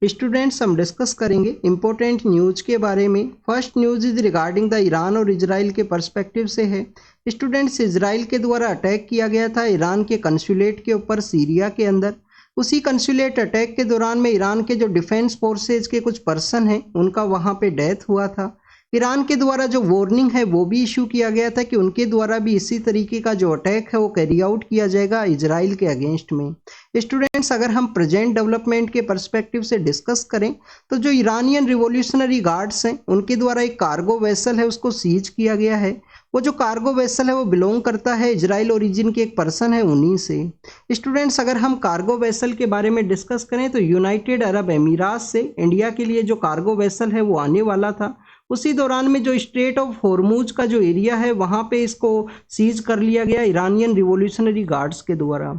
Students हम discuss करेंगे important news के बारे में। First news is regarding the Iran और इजराइल के पर्सपेक्टिव से है। स्टूडेंट्स, इजराइल के द्वारा अटैक किया गया था ईरान के कंसुलेट के ऊपर सीरिया के अंदर। उसी कंसुलेट अटैक के दौरान में ईरान के जो डिफेंस फोर्सेज के कुछ पर्सन हैं उनका वहां पे डेथ हुआ था। ईरान के द्वारा जो वार्निंग है वो भी इशू किया गया था कि उनके द्वारा भी इसी तरीके का जो अटैक है वो कैरी आउट किया जाएगा इजराइल के अगेंस्ट में। स्टूडेंट्स, अगर हम प्रेजेंट डेवलपमेंट के पर्सपेक्टिव से डिस्कस करें तो जो ईरानियन रिवॉल्यूशनरी गार्ड्स हैं उनके द्वारा एक कार्गो वेसल है उसको सीज किया गया है। वो जो कार्गो वेसल है वो बिलोंग करता है इजराइल ओरिजिन के एक पर्सन है उन्हीं से। स्टूडेंट्स, अगर हम कार्गो वेसल के बारे में डिस्कस करें तो यूनाइटेड अरब अमीरात से इंडिया के लिए जो कार्गो वेसल है वो आने वाला था। उसी दौरान में जो स्ट्रेट ऑफ हॉर्मुज का जो एरिया है वहां पे इसको सीज कर लिया गया ईरानियन रिवॉल्यूशनरी गार्ड्स के द्वारा।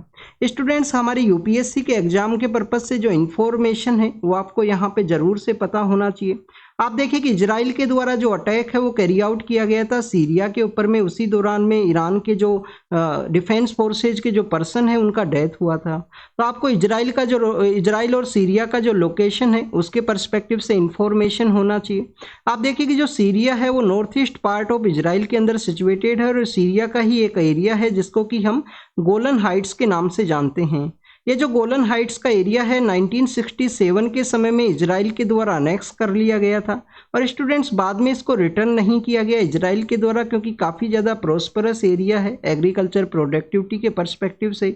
स्टूडेंट्स, हमारे यूपीएससी के एग्जाम के पर्पज से जो इंफॉर्मेशन है वो आपको यहाँ पे जरूर से पता होना चाहिए। आप देखिए कि इजराइल के द्वारा जो अटैक है वो कैरी आउट किया गया था सीरिया के ऊपर में। उसी दौरान में ईरान के जो डिफेंस फोर्सेज के जो पर्सन है उनका डेथ हुआ था। तो आपको इजराइल और सीरिया का जो लोकेशन है उसके पर्सपेक्टिव से इंफॉर्मेशन होना चाहिए। आप देखिए कि जो सीरिया है वो north east part of Israel के अंदर सिचुएटेड है और सीरिया का ही एक एरिया है जिसको कि हम गोलन हाइट्स के नाम से जानते हैं। ये जो गोलन हाइट्स का एरिया है 1967 के समय में इजराइल के द्वारा अनेक्स कर लिया गया था और स्टूडेंट्स बाद में इसको रिटर्न नहीं किया गया इजराइल के द्वारा, क्योंकि काफ़ी ज़्यादा प्रोस्परस एरिया है एग्रीकल्चर प्रोडक्टिविटी के पर्सपेक्टिव से।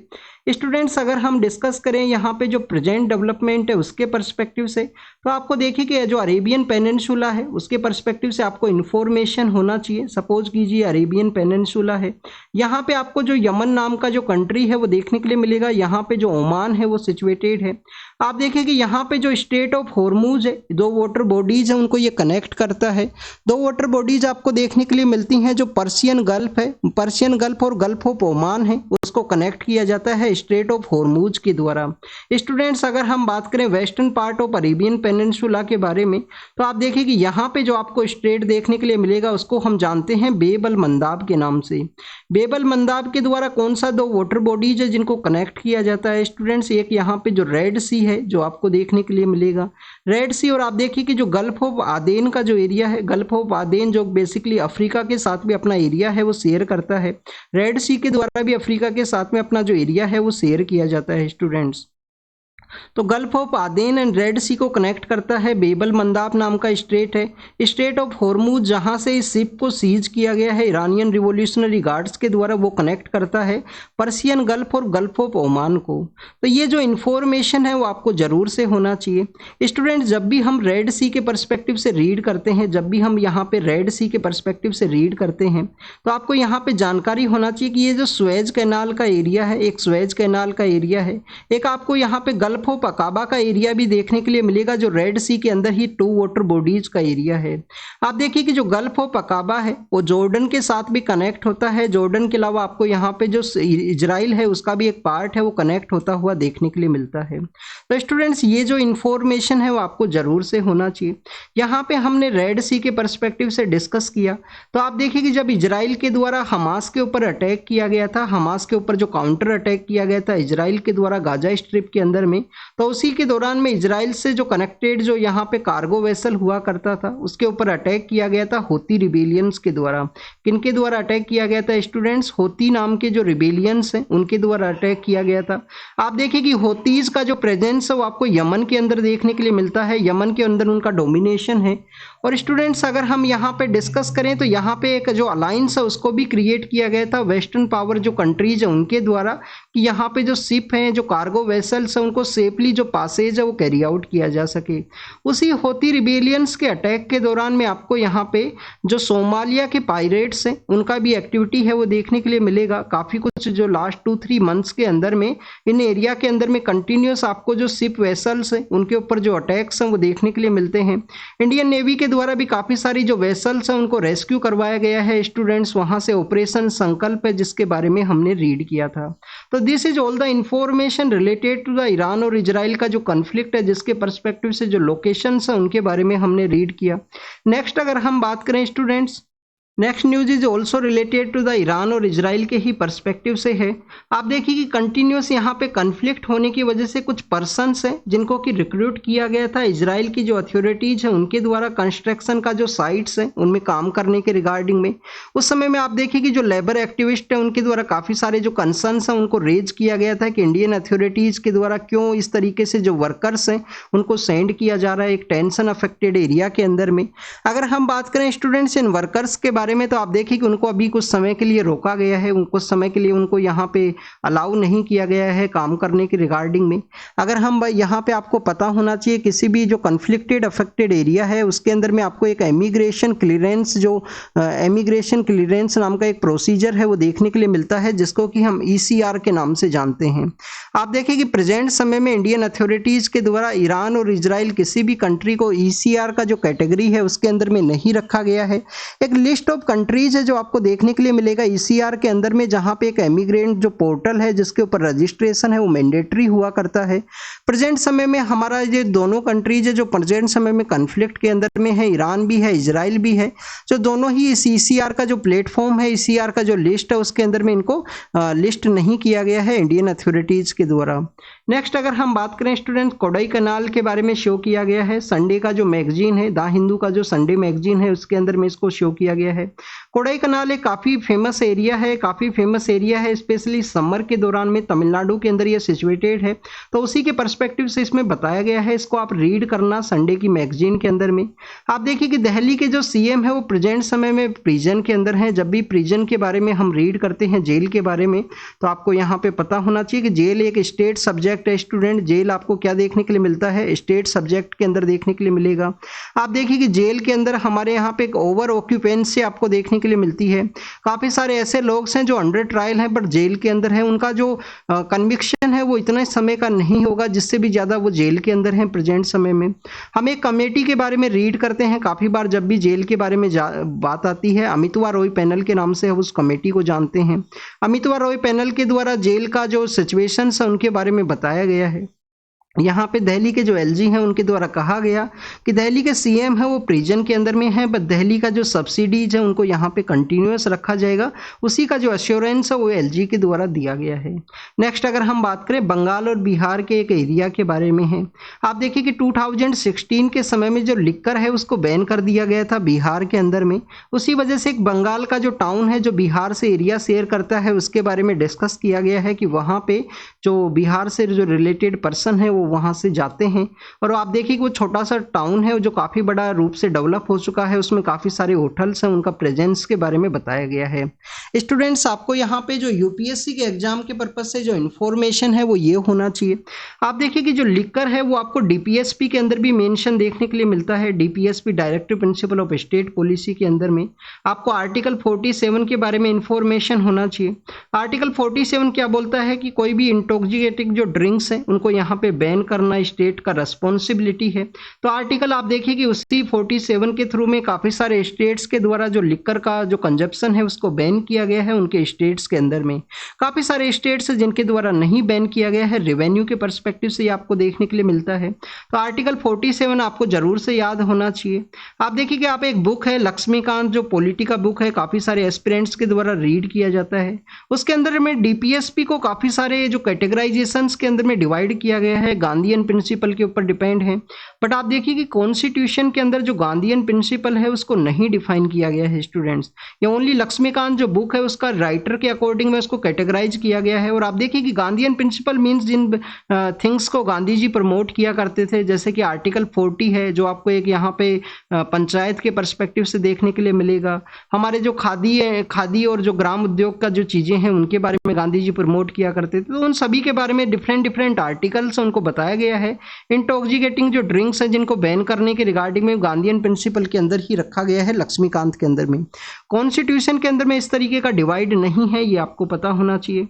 स्टूडेंट्स, अगर हम डिस्कस करें यहाँ पे जो प्रेजेंट डेवलपमेंट है उसके पर्सपेक्टिव से तो आपको देखिए कि जो अरेबियन पेनिनसुला है उसके पर्सपेक्टिव से आपको इन्फॉर्मेशन होना चाहिए। सपोज कीजिए अरेबियन पेनिनसुला है, यहाँ पे आपको जो यमन नाम का जो कंट्री है वो देखने के लिए मिलेगा। यहाँ पे जो ओमान है वो सिचुएटेड है। आप देखिए कि यहाँ पे जो स्टेट ऑफ हॉर्मुज है दो वाटर बॉडीज है उनको ये कनेक्ट करता है। दो वाटर बॉडीज आपको देखने के लिए मिलती हैं, जो पर्शियन गल्फ है, पर्शियन गल्फ और गल्फ ऑफ ओमान है उसको कनेक्ट किया जाता है स्ट्रेट ऑफ हॉर्मुज के द्वारा। स्टूडेंट्स, अगर हम बात करें western part of Arabian peninsula के बारे में तो आप देखिए कि यहाँ पे जो आपको स्ट्रेट देखने के लिए मिलेगा उसको हम जानते हैं बेब अल मंदाब के नाम से। बेब अल मंदाब के द्वारा कौन सा दो वाटर बॉडीज है जिनको कनेक्ट किया जाता है स्टूडेंट्स? एक यहाँ पे जो रेड सी है जो आपको देखने के लिए मिलेगा, रेड सी। और आप देखिए कि जो गल्फ ऑफ आदेन का जो एरिया है, गल्फ ऑफ आदेन जो बेसिकली अफ्रीका के साथ भी अपना एरिया है वो शेयर करता है। रेड सी के द्वारा भी अफ्रीका के साथ में अपना जो एरिया है वो शेयर किया जाता है स्टूडेंट्स। तो गल्फ ऑफ आदेन एंड रेड सी को कनेक्ट करता है बेबल मंदाब नाम का स्ट्रेट है। स्ट्रेट ऑफ हॉर्मुज जहां से इस शिप को सीज किया गया है ईरानियन रिवॉल्यूशनरी गार्ड्स के द्वारा, वो कनेक्ट करता है पर्शियन गल्फ और गल्फ ऑफ ओमान को। तो ये जो इंफॉर्मेशन है वो आपको जरूर से होना चाहिए। स्टूडेंट, जब भी हम रेड सी के पर्सपेक्टिव से रीड करते हैं, जब भी हम यहाँ पे रेड सी के पर्सपेक्टिव से रीड करते हैं तो आपको यहाँ पे जानकारी होना चाहिए कि ये जो स्वेज कैनाल का एरिया है, एक स्वेज कैनाल का एरिया है, एक आपको यहाँ पे गल्फ ऑफ अकाबा का एरिया भी देखने के लिए मिलेगा जो रेड सी के अंदर ही टू वाटर बॉडीज का एरिया है। आप देखिए कि जो गल्फ ऑफ अकाबा है वो जॉर्डन के साथ भी कनेक्ट होता है। जॉर्डन के अलावा आपको यहाँ पे जो इजराइल है उसका भी एक पार्ट है वो कनेक्ट होता हुआ देखने के लिए मिलता है। तो स्टूडेंट्स, ये जो इंफॉर्मेशन है वो आपको जरूर से होना चाहिए। यहाँ पे हमने रेड सी के पर्सपेक्टिव से डिस्कस किया। तो आप देखिए कि जब इजराइल के द्वारा हमास के ऊपर अटैक किया गया था, हमास के ऊपर जो काउंटर अटैक किया गया था इजराइल के द्वारा गाजा स्ट्रिप के अंदर में, तो उसी के दौरान में इजराइल से जो कनेक्टेड जो यहाँ पे कार्गो वेसल हुआ करता था उसके ऊपर अटैक किया गया था होती रिबेलियंस के द्वारा। किनके द्वारा अटैक किया गया था स्टूडेंट्स? होती नाम के जो रिबेलियंस हैं उनके द्वारा अटैक किया गया था। आप देखिए कि होतीज का जो प्रेजेंस है वो आपको यमन के अंदर देखने के लिए मिलता है, यमन के अंदर उनका डोमिनेशन है। और स्टूडेंट्स, अगर हम यहाँ पे डिस्कस करें तो यहाँ पे एक जो अलायंस है उसको भी क्रिएट किया गया था वेस्टर्न पावर जो कंट्रीज है उनके द्वारा, कि यहाँ पे जो शिप हैं, जो कार्गो वेसल्स हैं, उनको सेफली जो पासेज है वो कैरी आउट किया जा सके। उसी होती रिबेलियंस के अटैक के दौरान में आपको यहाँ पे जो सोमालिया के पायरेट्स हैं उनका भी एक्टिविटी है वो देखने के लिए मिलेगा। काफ़ी कुछ जो लास्ट 2-3 मंथ्स के अंदर में इन एरिया के अंदर में कंटिन्यूस आपको जो शिप वेसल्स हैं उनके ऊपर जो अटैक्स हैं वो देखने के लिए मिलते हैं। इंडियन नेवी के द्वारा भी काफ़ी सारी जो वेसल्स हैं उनको रेस्क्यू करवाया गया है स्टूडेंट्स, वहाँ से ऑपरेशन संकल्प है जिसके बारे में हमने रीड किया था। तो this is all the information related to the Iran और इजराइल का जो कॉन्फ्लिक्ट है जिसके पर्सपेक्टिव से जो लोकेशंस है उनके बारे में हमने रीड किया। नेक्स्ट अगर हम बात करें students next news is also related to the Iran और इजराइल के ही पर्सपेक्टिव से है। आप देखिए कि कंटिन्यूस यहाँ पे कन्फ्लिक्ट होने की वजह से कुछ पर्सन्स हैं जिनको कि रिक्रूट किया गया था इजराइल की जो अथॉरिटीज है उनके द्वारा कंस्ट्रक्शन का जो साइट्स हैं उनमें काम करने के रिगार्डिंग में। उस समय में आप देखिए कि जो लेबर एक्टिविस्ट है उनके द्वारा काफ़ी सारे जो कंसर्न्स हैं उनको रेज किया गया था कि इंडियन अथॉरिटीज़ के द्वारा क्यों इस तरीके से जो वर्कर्स हैं उनको सेंड किया जा रहा है एक टेंशन अफेक्टेड एरिया के अंदर में। अगर हम बात करें स्टूडेंट्स इन वर्कर्स के बारे में तो आप देखिए कि उनको अभी कुछ समय के लिए रोका गया है, कुछ समय के लिए उनको यहाँ पे अलाउ नहीं किया गया है काम करने के रिगार्डिंग में। अगर हम यहाँ पे आपको पता होना चाहिए किसी भी जो कन्फ्लिक्टेड अफेक्टेड एरिया है उसके अंदर में आपको एक इमिग्रेशन क्लियरेंस जो इमिग्रेशन क्लियरेंस नाम का एक प्रोसीजर है वो देखने के लिए मिलता है जिसको कि हम ECR के नाम से जानते हैं। आप देखिए कि प्रेजेंट समय में इंडियन अथॉरिटीज़ के द्वारा ईरान और इजराइल किसी भी कंट्री को ECR का जो कैटेगरी है उसके अंदर में नहीं रखा गया है। एक लिस्ट ऑफ कंट्रीज है जो आपको देखने के लिए मिलेगा ECR के अंदर में जहां पे एक एमिग्रेंट जो पोर्टल है जिसके ऊपर रजिस्ट्रेशन है वो मैंडेटरी हुआ करता है। प्रेजेंट समय में हमारा ये दोनों कंट्रीज है जो प्रेजेंट समय में कन्फ्लिक्ट के अंदर में है, ईरान भी है इजराइल भी है, जो दोनों ही इस ECR का जो प्लेटफॉर्म है ECR का जो लिस्ट है उसके अंदर में इनको लिस्ट नहीं किया गया है इंडियन अथॉरिटीज़ के द्वारा। नेक्स्ट अगर हम बात करें स्टूडेंट कोडाई कनाल के बारे में शो किया गया है, संडे का जो मैगजीन है द हिंदू का जो संडे मैगजीन है उसके अंदर में इसको शो किया गया है। कोडाई कनाल एक काफ़ी फेमस एरिया है, स्पेशली समर के दौरान में तमिलनाडु के अंदर ये सिचुएटेड है, तो उसी के पर्सपेक्टिव से इसमें बताया गया है। इसको आप रीड करना संडे की मैगजीन के अंदर में। आप देखिए कि दिल्ली के जो CM है वो प्रेजेंट समय में प्रिजन के अंदर है। जब भी प्रिजन के बारे में हम रीड करते हैं जेल के बारे में तो आपको यहाँ पे पता होना चाहिए कि जेल एक स्टेट सब्जेक्ट है स्टूडेंट। जेल आपको क्या देखने के लिए मिलता है, स्टेट सब्जेक्ट के अंदर देखने के लिए मिलेगा। आप देखिए कि जेल के अंदर हमारे यहाँ पे एक ओवर ऑक्यूपेंसी आपको देखने के लिए मिलती है। काफ़ी सारे ऐसे लोग हैं जो अंडर ट्रायल हैं बट जेल के अंदर है, उनका जो कन्विक्शन है वो इतना समय का नहीं होगा जिससे भी ज़्यादा वो जेल के अंदर हैं प्रेजेंट समय में। हम एक कमेटी के बारे में रीड करते हैं काफ़ी बार जब भी जेल के बारे में बात आती है, अमितवा रॉय पैनल के नाम से उस कमेटी को जानते हैं। अमितवा रॉय पैनल के द्वारा जेल का जो सिचुएशन है उनके बारे में बताया गया है। यहाँ पे दिल्ली के जो LG हैं उनके द्वारा कहा गया कि दिल्ली के CM है वो प्रिजन के अंदर में है, बट दिल्ली का जो सब्सिडीज है उनको यहाँ पे कंटिन्यूस रखा जाएगा, उसी का जो अश्योरेंस है वो LG के द्वारा दिया गया है। नेक्स्ट अगर हम बात करें बंगाल और बिहार के एक एरिया के बारे में है। आप देखिए कि 2016 के समय में जो लिक्कर है उसको बैन कर दिया गया था बिहार के अंदर में। उसी वजह से एक बंगाल का जो टाउन है जो बिहार से एरिया शेयर करता है उसके बारे में डिस्कस किया गया है कि वहाँ पे जो बिहार से जो रिलेटेड पर्सन है वहाँ से जाते हैं। और आप देखिए कि वो छोटा सा टाउन है जो काफ़ी बड़ा रूप से डेवलप हो चुका है, उसमें काफ़ी सारे होटल्स हैं, उनका प्रेजेंस के बारे में बताया गया है। स्टूडेंट्स आपको यहाँ पे जो UPSC के एग्जाम के पर्पज से जो इन्फॉर्मेशन है वो ये होना चाहिए। आप देखिए कि जो लिकर है वो आपको DPSP के अंदर भी मेंशन देखने के लिए मिलता है। DPSP directive principle of state policy के अंदर में आपको आर्टिकल 47 के बारे में इंफॉर्मेशन होना चाहिए। आर्टिकल 47 क्या बोलता है कि कोई भी इंटॉक्सिकेटिंग जो ड्रिंक्स हैं उनको यहाँ पे बैन करना स्टेट का रेस्पॉन्सिबिलिटी है। तो आर्टिकल आप देखिए कि उसी 47 के थ्रू में काफ़ी सारे स्टेट्स के द्वारा जो लिकर का जो कंजप्शन है उसको बैन किया गया है उनके स्टेट्स के अंदर में। काफ़ी सारे स्टेट्स हैं जिनके द्वारा नहीं बैन किया गया है, रेवेन्यू के परस्पेक्टिव से आपको देखने के लिए मिलता है। तो आर्टिकल 47 आपको जरूर से याद होना चाहिए। आप देखिए कि आप एक बुक है लक्ष्मीकांत जो पॉलिटी का बुक है, काफ़ी सारे एस्पिरेंट्स के द्वारा रीड किया जाता है। उसके अंदर में DPSP को काफ़ी सारे जो कैटेगराइजेशंस के अंदर में डिवाइड किया गया है, गांधीयन प्रिंसिपल के ऊपर डिपेंड है। बट आप देखिए कि कॉन्स्टिट्यूशन के अंदर जो गांधीयन प्रिंसिपल है उसको नहीं डिफाइन किया गया है स्टूडेंट्स। ये ओनली लक्ष्मीकांत जो बुक है उसका राइटर के अकॉर्डिंग में उसको कैटेगराइज किया गया है। और आप देखिए कि गांधीयन प्रिंसिपल मीन्स जिन थिंग्स को गांधी जी प्रमोट किया करते थे, जैसे कि आर्टिकल 40 है जो आपको एक यहाँ पे पंचायत के परस्पेक्टिव से देखने के लिए मिलेगा। हमारे जो खादी है, खादी और जो ग्राम उद्योग का जो चीज़ें हैं उनके बारे में गांधी जी प्रमोट किया करते थे। तो उन सभी के बारे में डिफरेंट आर्टिकल्स उनको बताया गया है। इंटॉक्सिकेटिंग जो ड्रिंक्स हैं जिनको बैन करने के रिगार्डिंग में गांधीयन प्रिंसिपल के अंदर ही रखा गया है लक्ष्मीकांत के अंदर में। कॉन्स्टिट्यूशन के अंदर में इस तरीके का डिवाइड नहीं है, ये आपको पता होना चाहिए।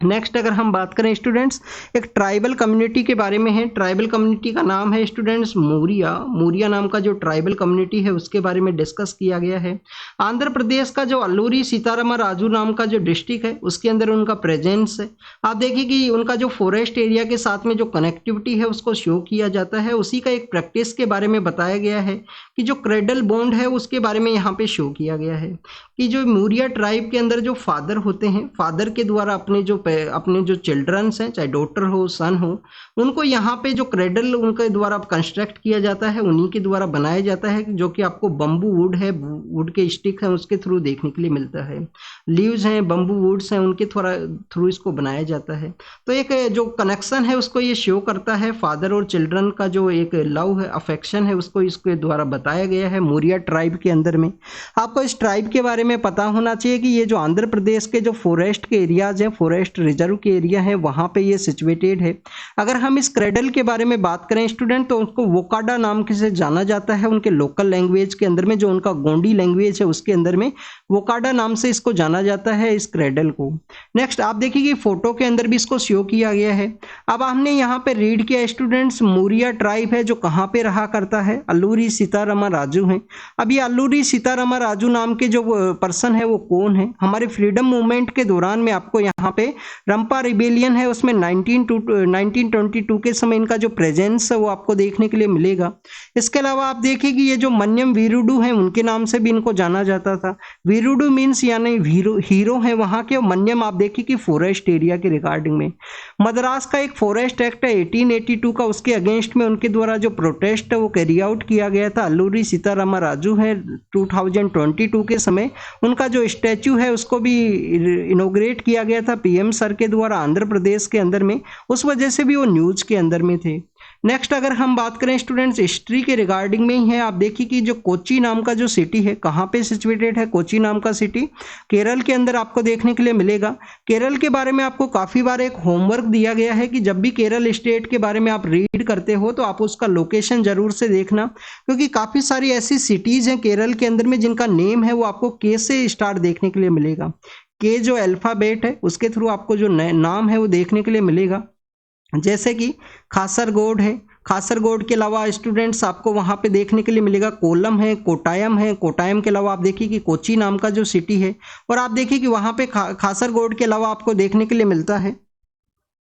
नेक्स्ट अगर हम बात करें स्टूडेंट्स, एक ट्राइबल कम्युनिटी के बारे में है। ट्राइबल कम्युनिटी का नाम है स्टूडेंट्स मूरिया नाम का जो ट्राइबल कम्युनिटी है उसके बारे में डिस्कस किया गया है। आंध्र प्रदेश का जो अल्लूरी सीतारामा राजू नाम का जो डिस्ट्रिक्ट है उसके अंदर उनका प्रेजेंस है। आप देखिए कि उनका जो फॉरेस्ट एरिया के साथ में जो कनेक्टिविटी है उसको शो किया जाता है। उसी का एक प्रैक्टिस के बारे में बताया गया है कि जो क्रेडल बॉन्ड है उसके बारे में यहाँ पे शो किया गया है कि जो मूरिया ट्राइब के अंदर जो फादर होते हैं, फादर के द्वारा अपने जो चिल्ड्रंस हैं, चाहे डॉटर हो सन हो, उनको यहाँ पे जो क्रेडल उनके द्वारा कंस्ट्रक्ट किया जाता है, उन्हीं के द्वारा बनाया जाता है, जो कि आपको बम्बू वुड है, वुड के स्टिक हैं उसके थ्रू देखने के लिए मिलता है। लीव्स हैं, बम्बू वुड्स हैं, उनके थ्रू इसको बनाया जाता है। तो एक जो कनेक्शन है उसको ये शो करता है, फादर और चिल्ड्रन का जो एक लव है, अफेक्शन है, उसको इसके द्वारा बताया गया है मूरिया ट्राइब के अंदर में। आपको इस ट्राइब के बारे में पता होना चाहिए कि ये जो आंध्र प्रदेश के जो फॉरेस्ट के एरियाज हैं, फॉरेस्ट रिजर्व के एरिया हैं, वहाँ पे ये सिचुएटेड है। अगर हम इस क्रेडल के बारे में बात करें स्टूडेंट, तो उसको वोकाडा नाम से जाना जाता है। उनके लोकल लैंग्वेज के अंदर में, जो उनका गोंडी लैंग्वेज है उसके अंदर में वोकाडा नाम से इसको जाना जाता है, इस क्रेडल को। नेक्स्ट आप देखिए कि फोटो के अंदर भी इसको शो किया गया है। अब हमने यहाँ पे रीड किया स्टूडेंट्स, मूरिया ट्राइब है जो कहाँ पे रहा करता है, अल्लूरी सीतारामा राजू है। अब ये अल्लूरी सीतारामा राजू नाम के जो पर्सन है वो कौन है? हमारे फ्रीडम मूवमेंट के दौरान में आपको यहाँ पे रंपा रिबेलियन है उसमें 1922 के समय इनका जो प्रेजेंस है वो आपको देखने के लिए मिलेगा। इसके अलावा आप देखिए कि ये जो मन्यम वीरुडू हैं उनके नाम से भी इनको जाना जाता था। वीरुडू मीन्स यानी हीरो है वहाँ के। मन्यम आप देखिए कि फॉरेस्ट एरिया के रिगार्डिंग में। मद्रास का एक फॉरेस्ट एक्ट है 1882 का, उसके अगेंस्ट में उनके द्वारा जो प्रोटेस्ट है वो कैरी आउट किया गया था। अल्लूरी सीतारामा राजू है 2022 के समय उनका जो स्टैचू है उसको भी इनॉग्रेट किया गया था पीएम सर के द्वारा आंध्र प्रदेश के अंदर में, उस वजह से भी वो न्यूज के अंदर में थे। नेक्स्ट अगर हम बात करें स्टूडेंट्स हिस्ट्री के रिगार्डिंग में ही है, आप देखिए कि जो कोची नाम का जो सिटी है कहाँ पे सिचुएटेड है। कोची नाम का सिटी केरल के अंदर आपको देखने के लिए मिलेगा। केरल के बारे में आपको काफ़ी बार एक होमवर्क दिया गया है कि जब भी केरल स्टेट के बारे में आप रीड करते हो तो आप उसका लोकेशन जरूर से देखना, क्योंकि काफ़ी सारी ऐसी सिटीज़ हैं केरल के अंदर में जिनका नेम है वो आपको के से स्टार्ट देखने के लिए मिलेगा। के जो अल्फ़ाबेट है उसके थ्रू आपको जो नाम है वो देखने के लिए मिलेगा। जैसे कि खासरगोड है, खासरगोड के अलावा स्टूडेंट्स आपको वहाँ पे देखने के लिए मिलेगा कोल्लम है, कोटायम है। कोटायम के अलावा आप देखिए कि कोची नाम का जो सिटी है, और आप देखिए कि वहाँ पे खासरगोड के अलावा आपको देखने के लिए मिलता है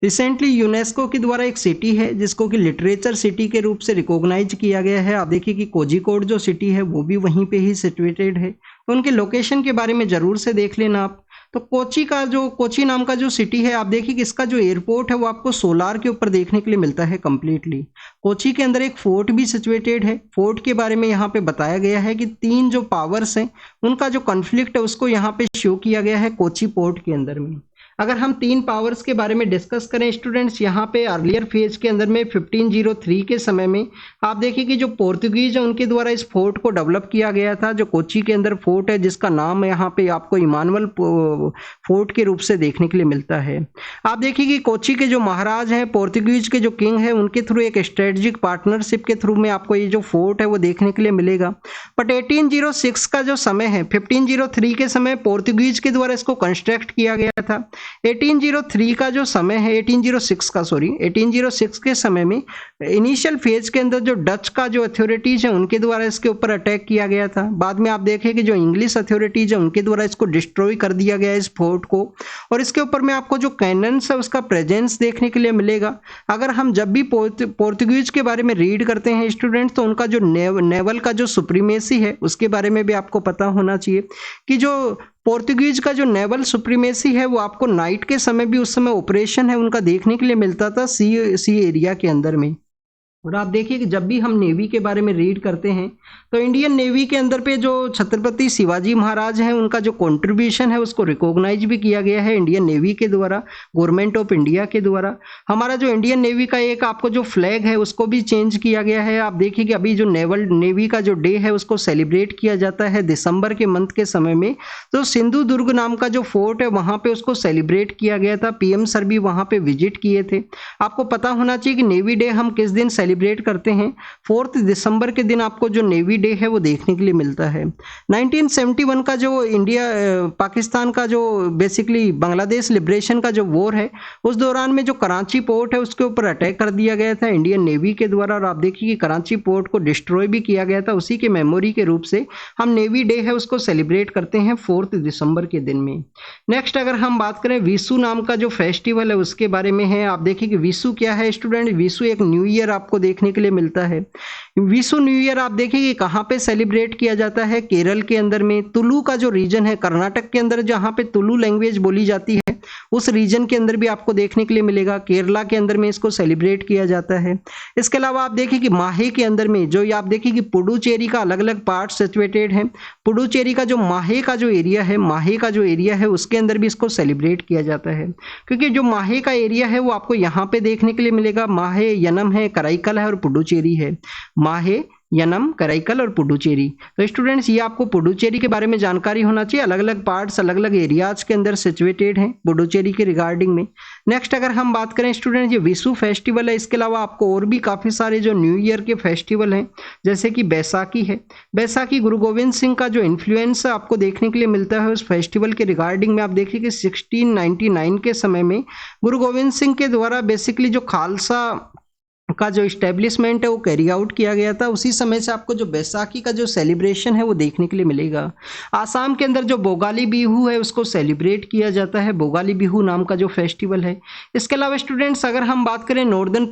रिसेंटली यूनेस्को के द्वारा एक सिटी है जिसको कि लिटरेचर सिटी के रूप से रिकॉग्नाइज किया गया है। आप देखिए कि कोझिकोड जो सिटी है वो भी वहीं पे ही सिचुएटेड है, तो उनके लोकेशन के बारे में ज़रूर से देख लेना आप। तो कोची नाम का जो सिटी है, आप देखिए कि इसका जो एयरपोर्ट है वो आपको सोलार के ऊपर देखने के लिए मिलता है कम्प्लीटली। कोची के अंदर एक फोर्ट भी सिचुएटेड है। फोर्ट के बारे में यहाँ पे बताया गया है कि 3 जो पावर्स हैं उनका जो कॉन्फ्लिक्ट है उसको यहाँ पे शो किया गया है कोची पोर्ट के अंदर में। अगर हम 3 पावर्स के बारे में डिस्कस करें स्टूडेंट्स, यहाँ पे अर्लियर फेज के अंदर में 1503 के समय में आप देखिए कि जो पोर्तुगीज है उनके द्वारा इस फोर्ट को डेवलप किया गया था। जो कोची के अंदर फोर्ट है जिसका नाम यहाँ पे आपको इमानुअल फोर्ट के रूप से देखने के लिए मिलता है। आप देखिए कि कोची के जो महाराज हैं, पोर्तुगीज के जो किंग है, उनके थ्रू एक स्ट्रेटेजिक पार्टनरशिप के थ्रू में आपको ये जो फोर्ट है वो देखने के लिए मिलेगा। बट 1806 का जो समय है, 1503 के समय पोर्तुगीज के द्वारा इसको कंस्ट्रक्ट किया गया था। 1803 का जो समय है, 1806 के समय में इनिशियल फेज के अंदर जो डच का जो अथॉरिटीज है उनके द्वारा इसके ऊपर अटैक किया गया था। बाद में आप देखें कि जो इंग्लिश अथॉरिटीज है उनके द्वारा इसको डिस्ट्रॉय कर दिया गया इस फोर्ट को, और इसके ऊपर में आपको जो कैनन्स है उसका प्रेजेंस देखने के लिए मिलेगा। अगर हम जब भी पोर्तुगीज के बारे में रीड करते हैं स्टूडेंट्स, तो उनका जो नेवल का जो सुप्रीमेसी है उसके बारे में भी आपको पता होना चाहिए कि जो पोर्तुगीज का जो नेवल सुप्रीमेसी है वो आपको नाइट के समय भी उस समय ऑपरेशन है उनका देखने के लिए मिलता था सी एरिया के अंदर में। और आप देखिए कि जब भी हम नेवी के बारे में रीड करते हैं तो इंडियन नेवी के अंदर पे जो छत्रपति शिवाजी महाराज हैं उनका जो कंट्रीब्यूशन है उसको रिकॉग्नाइज भी किया गया है इंडियन नेवी के द्वारा, गवर्नमेंट ऑफ इंडिया के द्वारा। हमारा जो इंडियन नेवी का एक आपको जो फ्लैग है उसको भी चेंज किया गया है। आप देखिए कि अभी जो नेवी का जो डे है उसको सेलिब्रेट किया जाता है दिसंबर के मंथ के समय में। तो सिंधु दुर्ग नाम का जो फोर्ट है वहाँ पे उसको सेलिब्रेट किया गया था। पीएम सर भी वहाँ पे विजिट किए थे। आपको पता होना चाहिए कि नेवी डे हम किस दिन सेलिब्रेट करते हैं 4 दिसंबर के दिन आपको जो नेवी डे है वो देखने के लिए मिलता है। 1971 का जो इंडिया पाकिस्तान का जो बेसिकली बांग्लादेश लिबरेशन का जो वॉर है, उस दौरान में जो कराची पोर्ट है उसके ऊपर अटैक कर दिया गया था इंडियन नेवी के द्वारा, और आप देखिए कि कराची पोर्ट को डिस्ट्रॉय भी किया गया था। उसी के मेमोरी के रूप से हम नेवी डे है उसको सेलिब्रेट करते हैं 4 दिसंबर के दिन में। नेक्स्ट अगर हम बात करें विशु नाम का जो फेस्टिवल है उसके बारे में है। आप देखिए कि विशु क्या है स्टूडेंट, विशु एक न्यू ईयर आपको देखने के लिए मिलता है। विशु न्यू ईयर आप देखिए कि कहाँ पे सेलिब्रेट किया जाता है, केरल के अंदर में, तुलु का जो रीजन है कर्नाटक के अंदर जहाँ पे तुलु लैंग्वेज बोली जाती है उस रीजन के अंदर भी आपको देखने के लिए मिलेगा। केरला के अंदर में इसको सेलिब्रेट किया जाता है। इसके अलावा आप देखिए कि माहे के अंदर में जो आप देखिए कि पुडुचेरी का अलग अलग पार्ट सिचुएटेड है। पुडुचेरी का जो माहे का जो एरिया है, माहे का जो एरिया है उसके अंदर भी इसको सेलिब्रेट किया जाता है, क्योंकि जो माहे का एरिया है वो आपको यहाँ पे देखने के लिए मिलेगा। माहे, यनम है, कराईकल है और पुडुचेरी है। माहे, यनम, कराईकल और पुडुचेरी। तो स्टूडेंट्स ये आपको पुडुचेरी के बारे में जानकारी होना चाहिए। अलग अलग पार्ट्स अलग अलग एरियाज के अंदर सिचुएटेड हैं पुडुचेरी के रिगार्डिंग में। नेक्स्ट अगर हम बात करें स्टूडेंट, ये विशु फेस्टिवल है, इसके अलावा आपको और भी काफ़ी सारे जो न्यू ईयर के फेस्टिवल हैं जैसे कि बैसाखी है। बैसाखी गुरु गोविंद सिंह का जो इन्फ्लुएंस आपको देखने के लिए मिलता है उस फेस्टिवल के रिगार्डिंग में। आप देखिए कि 1699 के समय में गुरु गोविंद सिंह के द्वारा बेसिकली जो खालसा का जो इस्टेब्लिशमेंट है वो कैरी आउट किया गया था। उसी समय से आपको जो बैसाखी का जो सेलिब्रेशन है वो देखने के लिए मिलेगा। आसाम के अंदर जो बोगाली बिहू है उसको सेलिब्रेट किया जाता है, बोगाली बिहू नाम का जो फेस्टिवल है। इसके अलावा स्टूडेंट्स अगर हम बात करें नॉर्दर्न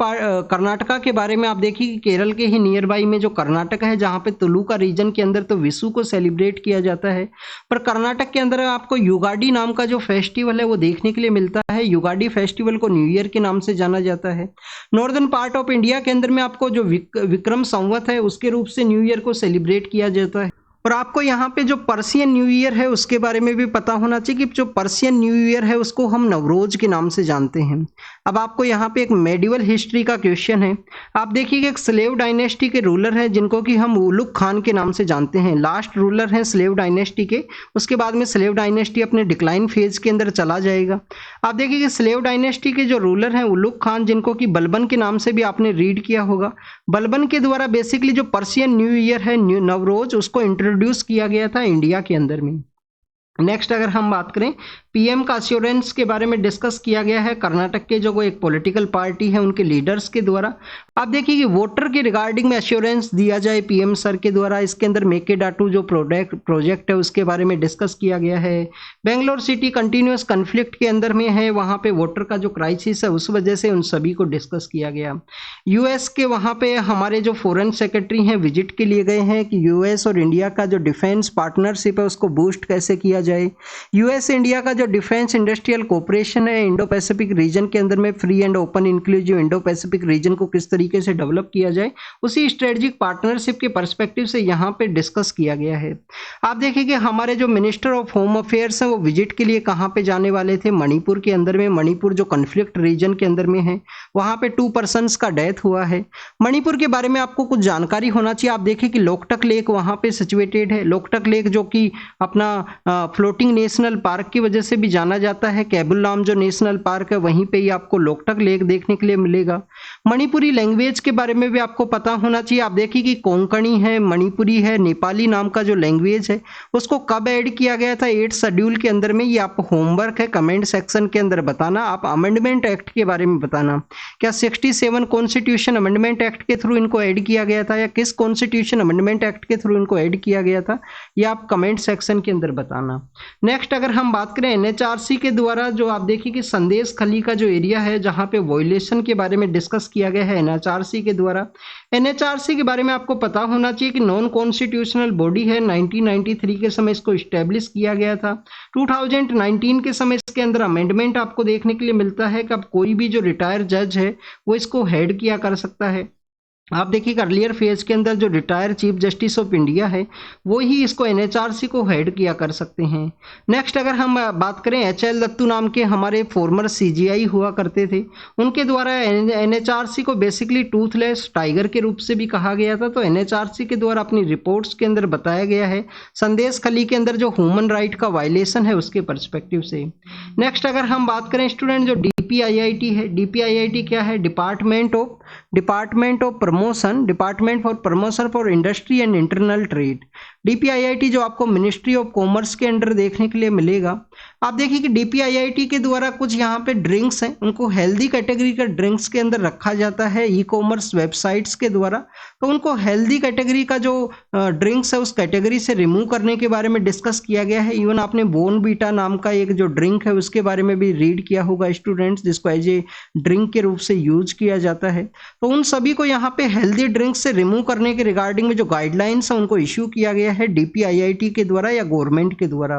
कर्नाटका के बारे में, आप देखिए कि केरल के ही नियर बाई में जो कर्नाटक है जहाँ पे तुलु का रीजन के अंदर तो विशु को सेलिब्रेट किया जाता है, पर कर्नाटक के अंदर आपको युगाडी नाम का जो फेस्टिवल है वो देखने के लिए मिलता है। युगाडी फेस्टिवल को न्यू ईयर के नाम से जाना जाता है। नॉर्दर्न पार्ट ऑफ इंडिया के अंदर में आपको जो विक्रम संवत है उसके रूप से न्यू ईयर को सेलिब्रेट किया जाता है। और आपको यहाँ पे जो पर्शियन न्यू ईयर है उसके बारे में भी पता होना चाहिए कि जो पर्शियन न्यू ईयर है उसको हम नवरोज के नाम से जानते हैं। अब आपको यहाँ पे एक मेडिवल हिस्ट्री का क्वेश्चन है। आप देखिए कि एक स्लेव डायनेस्टी के रूलर हैं जिनको कि हम उलुग खान के नाम से जानते हैं। लास्ट रूलर हैं स्लेव डायनेस्टी के, उसके बाद में स्लेव डायनेस्टी अपने डिक्लाइन फेज के अंदर चला जाएगा। आप देखिए कि स्लेव डायनेस्टी के जो रूलर हैं उलुग खान, जिनको कि बलबन के नाम से भी आपने रीड किया होगा। बलबन के द्वारा बेसिकली जो पर्शियन न्यू ईयर है नवरोज उसको इंट्रोड्यूस किया गया था इंडिया के अंदर में। नेक्स्ट अगर हम बात करें पीएम का अश्योरेंस के बारे में डिस्कस किया गया है कर्नाटक के जो एक पॉलिटिकल पार्टी है उनके लीडर्स के द्वारा। आप देखिए कि वोटर के रिगार्डिंग में अश्योरेंस दिया जाए पीएम सर के द्वारा। इसके अंदर मेकेडाटू जो प्रोजेक्ट है उसके बारे में डिस्कस किया गया है। बेंगलोर सिटी कंटिन्यूस कन्फ्लिक्ट के अंदर में है, वहाँ पे वोटर का जो क्राइसिस है उस वजह से उन सभी को डिस्कस किया गया। यूएस के वहाँ पे हमारे जो फॉरेन सेक्रेटरी हैं विजिट के लिए गए हैं कि यूएस और इंडिया का जो डिफेंस पार्टनरशिप है उसको बूस्ट कैसे किया जाए। यूएस इंडिया का जो डिफेंस इंडस्ट्रियल कोऑपरेशन है इंडो पैसिफिक रीजन के अंदर में free and open inclusive Indo Pacific region को किस तरीके से डेवलप किया जाए, उसी स्ट्रेटेजिक पार्टनरशिप के पर्सपेक्टिव से यहाँ पे डिस्कस किया गया है। आप देखिए कि हमारे जो मिनिस्टर ऑफ होम अफेयर्स हैं वो विजिट के लिए कहाँ पे जाने वाले थे, मणिपुर के अंदर में। मणिपुर जो कन्फ्लिक्ट रीजन के अंदर में है वहाँ पे 2 पर्सन्स का डेथ हुआ है। मणिपुर के बारे में आपको कुछ जानकारी होना चाहिए। आप देखिए कि लोकटक लेक वहाँ पे सिचुएटेड है। लोकटक लेक जो कि अपना फ्लोटिंग नेशनल पार्क की वजह से भी जाना जाता है। केबुललाम जो नेशनल पार्क है वहीं पे ही आपको लोकटक लेक देखने के लिए मिलेगा। मणिपुरी लैंग्वेज के बारे में भी आपको पता होना चाहिए। आप देखिए कि कोंकणी है, मणिपुरी है, नेपाली नाम का जो लैंग्वेज है उसको कब ऐड किया गया था 8 शेड्यूल के अंदर में। ये आपको होमवर्क है कमेंट सेक्शन के अंदर बताना। आप अमेंडमेंट एक्ट के बारे में बताना, क्या 67 कॉन्स्टिट्यूशन अमेंडमेंट एक्ट के थ्रू इनको ऐड किया गया था या किस कॉन्स्टिट्यूशन अमेंडमेंट एक्ट के थ्रू इनको ऐड किया गया था, ये आप कमेंट सेक्शन के अंदर बताना। नेक्स्ट अगर हम बात करें एनएचआरसी के द्वारा जो आप देखिए कि संदेश खली का जो एरिया है जहां पे वॉयलेशन के बारे में डिस्कस किया गया है एनएचआरसी के द्वारा। एनएचआरसी के बारे में आपको पता होना चाहिए कि नॉन कॉन्स्टिट्यूशनल बॉडी है। 1993 के समय इसको स्टैब्लिश किया गया था। 2019 के समय इसके अंदर अमेंडमेंट आपको देखने के लिए मिलता है कि अब कोई भी जो रिटायर जज है वो इसको हेड किया कर सकता है। आप देखिए अर्लियर फेज के अंदर जो retire chief justice of India है वो ही इसको एनएचआरसी को हेड किया कर सकते हैं। नेक्स्ट अगर हम बात करें एचएल दत्तू नाम के हमारे फॉर्मर सीजीआई हुआ करते थे, उनके द्वारा एनएचआरसी को बेसिकली टूथलेस टाइगर के रूप से भी कहा गया था। तो एनएचआरसी के द्वारा अपनी रिपोर्ट्स के अंदर बताया गया है संदेश खली के अंदर जो ह्यूमन राइट का वायलेशन है उसके परस्पेक्टिव से। नेक्स्ट अगर हम बात करें स्टूडेंट जो डीपीआईआईटी है, डीपीआईआईटी क्या है, department of department for promotion for industry and internal trade. DPIIT जो आपको मिनिस्ट्री ऑफ कॉमर्स के अंडर देखने के लिए मिलेगा। आप देखिए कि DPIIT के द्वारा कुछ यहाँ पे ड्रिंक्स हैं, उनको हेल्दी कैटेगरी का ड्रिंक्स के अंदर रखा जाता है ई-कॉमर्स वेबसाइट्स के द्वारा। तो उनको हेल्दी कैटेगरी का जो ड्रिंक्स है उस कैटेगरी से रिमूव करने के बारे में डिस्कस किया गया है। इवन आपने बोर्नवीटा नाम का एक जो ड्रिंक है उसके बारे में भी रीड किया होगा स्टूडेंट्स, जिसको एज ए ड्रिंक के रूप से यूज किया जाता है। तो उन सभी को यहाँ पे हेल्दी ड्रिंक्स से रिमूव करने के रिगार्डिंग में जो गाइडलाइंस है उनको इश्यू किया गया है DPIIT के द्वारा या गवर्नमेंट के द्वारा।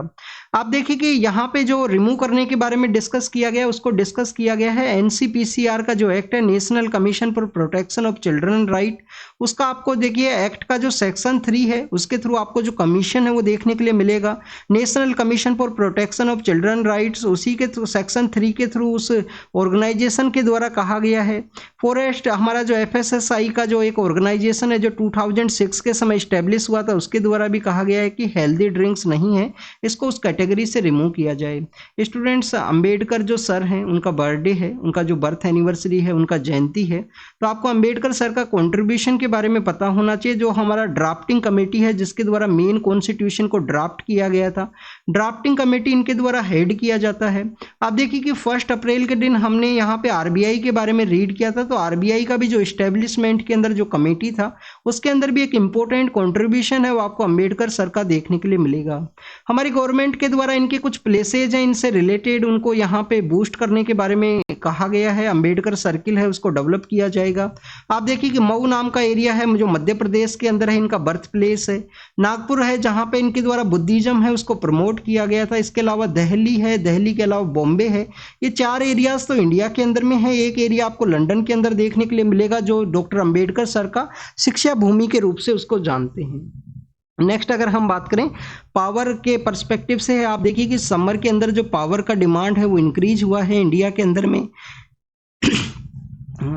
आप देखिए कि यहाँ पे जो रिमूव करने के बारे में डिस्कस किया गया उसको डिस्कस किया गया है NCPCR का जो एक्ट है, national commission for protection of children right, उसका आपको देखिए एक्ट का जो सेक्शन 3 है उसके थ्रू आपको जो कमीशन है वो देखने के लिए मिलेगा। National commission for protection of children rights, उसी के थ्रू सेक्शन 3 के थ्रू उस ऑर्गेनाइजेशन के द्वारा कहा गया है। फॉरेस्ट हमारा जो FSSAI का जो एक ऑर्गेनाइजेशन है जो 2006 के समय इस्टेब्लिश हुआ था, उसके द्वारा भी कहा गया है कि हेल्दी ड्रिंक्स नहीं है, इसको उस कैटेगरी से रिमूव किया जाए। स्टूडेंट्स, अंबेडकर जो सर हैं उनका बर्थडे है, उनका जो बर्थ एनिवर्सरी है, उनका जयंती है। तो आपको अंबेडकर सर का कंट्रीब्यूशन के बारे में पता होना चाहिए। जो हमारा ड्राफ्टिंग कमेटी है जिसके द्वारा मेन कॉन्स्टिट्यूशन को ड्राफ्ट किया गया था, ड्राफ्टिंग कमेटी इनके द्वारा हेड किया जाता है। आप देखिए कि 1 अप्रैल के दिन हमने यहाँ पे RBI के बारे में रीड किया था। तो RBI का भी जो इस्टेब्लिशमेंट के अंदर जो कमेटी था उसके अंदर भी एक इंपॉर्टेंट कंट्रीब्यूशन है वो आपको अंबेडकर सर का देखने के लिए मिलेगा। हमारी गवर्नमेंट के द्वारा इनके कुछ प्लेसेज हैं, इनसे रिलेटेड उनको यहाँ पे बूस्ट करने के बारे में कहा गया है। अंबेडकर सर्किल है उसको डेवलप किया जाएगा। आप देखिए कि मऊ नाम का एरिया है जो मध्य प्रदेश के अंदर है, इनका बर्थ प्लेस है। नागपुर है जहाँ पे इनके द्वारा बुद्धिज्म है उसको प्रमोट किया गया था। इसके अलावा दिल्ली है, दिल्ली के अलावा बॉम्बे है। ये 4 एरियाज तो इंडिया के अंदर में है। एक एरिया आपको लंदन के अंदर देखने के लिए मिलेगा जो डॉक्टर अंबेडकर सर का शिक्षा भूमि के रूप से उसको जानते हैं। नेक्स्ट अगर हम बात करें पावर के पर्सपेक्टिव से है, आप देखिए कि समर के अंदर जो पावर का डिमांड है वो इंक्रीज हुआ है इंडिया के अंदर में।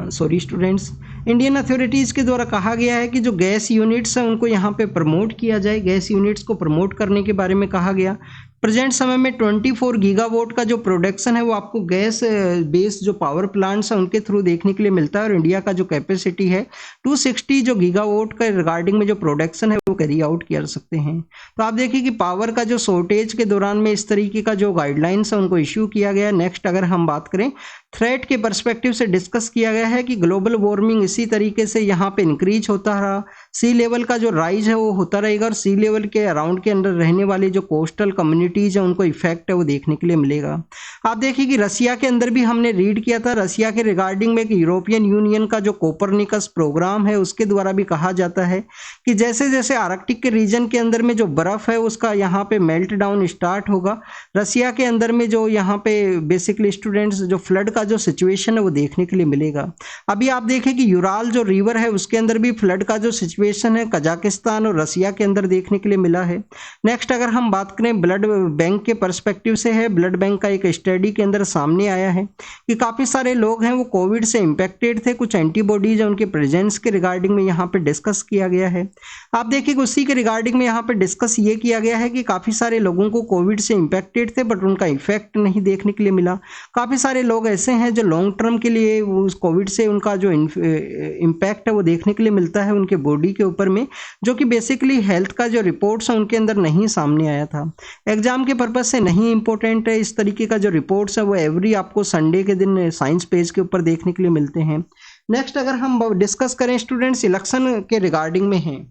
सॉरी स्टूडेंट्स, इंडियन अथॉरिटीज़ के द्वारा कहा गया है कि जो गैस यूनिट्स हैं उनको यहाँ पे प्रमोट किया जाए। गैस यूनिट्स को प्रमोट करने के बारे में कहा गया। प्रेजेंट समय में 24 गीगावाट का जो प्रोडक्शन है वो आपको गैस बेस्ड जो पावर प्लांट्स हैं उनके थ्रू देखने के लिए मिलता है। और इंडिया का जो कैपेसिटी है 260 जो गीगावाट का रिगार्डिंग में जो प्रोडक्शन है वो कैरी आउट कर सकते हैं। तो आप देखिए कि पावर का जो शॉर्टेज के दौरान में इस तरीके का जो गाइडलाइंस है उनको इश्यू किया गया। नेक्स्ट अगर हम बात करें थ्रेट के पर्सपेक्टिव से डिस्कस किया गया है कि ग्लोबल वार्मिंग इसी तरीके से यहाँ पे इंक्रीज होता रहा, सी लेवल का जो राइज है वो होता रहेगा और सी लेवल के अराउंड के अंदर रहने वाली जो कोस्टल कम्युनिटीज है उनको इफेक्ट है वो देखने के लिए मिलेगा। आप देखिए कि रसिया के अंदर भी हमने रीड किया था, रसिया के रिगार्डिंग में कि यूरोपियन यूनियन का जो कोपरनिकस प्रोग्राम है उसके द्वारा भी कहा जाता है कि जैसे जैसे आर्कटिक के रीजन के अंदर में जो बर्फ है उसका यहाँ पे मेल्ट डाउन स्टार्ट होगा, रसिया के अंदर में जो यहाँ पे बेसिकली स्टूडेंट्स जो फ्लड का जो सिचुएशन है वो देखने के लिए मिलेगा। अभी आप देखें कि यूराल जो रिवर है उसके अंदर भी फ्लड का जो सिचुएशन है कजाकिस्तान और रसिया के अंदर देखने के लिए मिला है। नेक्स्ट अगर हम बात करें ब्लड बैंक के पर्सपेक्टिव से है, ब्लड बैंक का एक स्टडी के अंदर सामने आया है कि काफ़ी सारे लोग हैं वो कोविड से इम्पैक्टेड थे, कुछ एंटीबॉडीज है उनके प्रेजेंस के रिगार्डिंग में यहाँ पे डिस्कस किया गया है। आप देखिए उसी के रिगार्डिंग में यहाँ पे डिस्कस ये किया गया है कि काफ़ी सारे लोगों को कोविड से इम्पैक्टेड थे बट उनका इफेक्ट नहीं देखने के लिए मिला। काफ़ी सारे लोग ऐसे हैं जो लॉन्ग टर्म के लिए उस कोविड से उनका जो इम्पैक्ट है वो देखने के लिए मिलता है उनके बॉडी के ऊपर में, जो कि बेसिकली हेल्थ का जो रिपोर्ट्स हैं उनके अंदर नहीं सामने आया था। एग्जाम के पर्पज से नहीं इंपॉर्टेंट है, इस तरीके का जो रिपोर्ट्स है वो एवरी आपको संडे के दिन साइंस पेज के ऊपर देखने के लिए मिलते हैं। नेक्स्ट अगर हम डिस्कस करें स्टूडेंट्स इलेक्शन के रिगार्डिंग में है,